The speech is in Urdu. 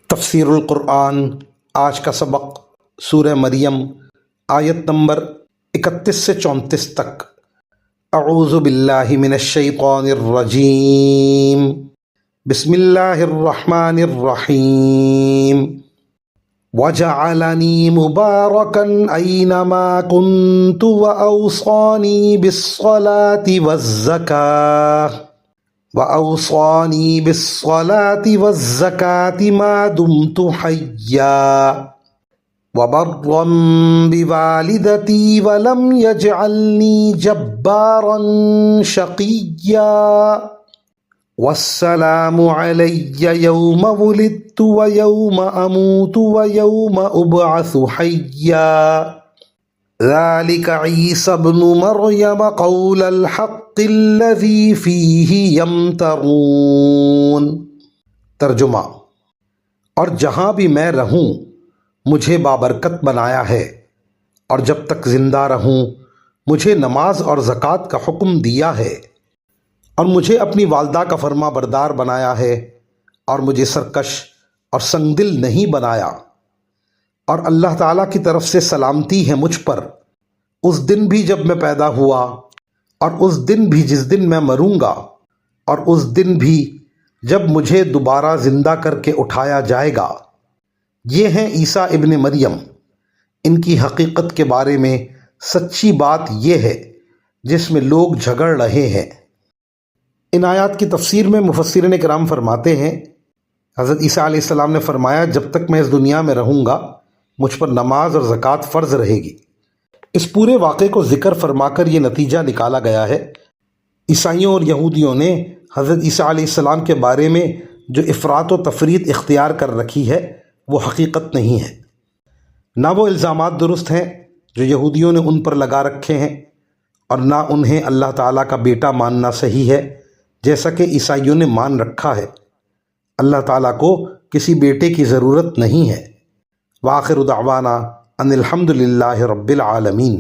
تفسیر القرآن آج کا سبق سورہ مریم آیت نمبر 31 سے 34 تک۔ اعوذ باللہ من الشیطان الرجیم، بسم اللہ الرحمن الرحیم۔ وجعلنی مبارکا اینما کنت واوصانی بالصلاة والزکاة ما دمت حیا وبرا بوالدتی ولم یجعلنی جبارا شقیا والسلام علی یوم ولدت ویوم اموت ویوم ابعث حیا ذلك عیسی ابن مریم قول الحق الذی فیہ یمترون۔ ترجمہ: اور جہاں بھی میں رہوں مجھے بابرکت بنایا ہے، اور جب تک زندہ رہوں مجھے نماز اور زکوٰۃ کا حکم دیا ہے، اور مجھے اپنی والدہ کا فرما بردار بنایا ہے، اور مجھے سرکش اور سنگ دل نہیں بنایا، اور اللہ تعالیٰ کی طرف سے سلامتی ہے مجھ پر، اس دن بھی جب میں پیدا ہوا، اور اس دن بھی جس دن میں مروں گا، اور اس دن بھی جب مجھے دوبارہ زندہ کر کے اٹھایا جائے گا۔ یہ ہیں عیسیٰ ابن مریم۔ ان کی حقیقت کے بارے میں سچی بات یہ ہے جس میں لوگ جھگڑ رہے ہیں۔ ان آیات کی تفسیر میں مفسرین کرام فرماتے ہیں، حضرت عیسیٰ علیہ السلام نے فرمایا جب تک میں اس دنیا میں رہوں گا مجھ پر نماز اور زکوٰۃ فرض رہے گی۔ اس پورے واقعے کو ذکر فرما کر یہ نتیجہ نکالا گیا ہے، عیسائیوں اور یہودیوں نے حضرت عیسیٰ علیہ السلام کے بارے میں جو افراط و تفریط اختیار کر رکھی ہے وہ حقیقت نہیں ہے، نہ وہ الزامات درست ہیں جو یہودیوں نے ان پر لگا رکھے ہیں، اور نہ انہیں اللہ تعالیٰ کا بیٹا ماننا صحیح ہے جیسا کہ عیسائیوں نے مان رکھا ہے۔ اللہ تعالیٰ کو کسی بیٹے کی ضرورت نہیں ہے۔ وآخر دعوانا ان الحمد للہ رب العالمین۔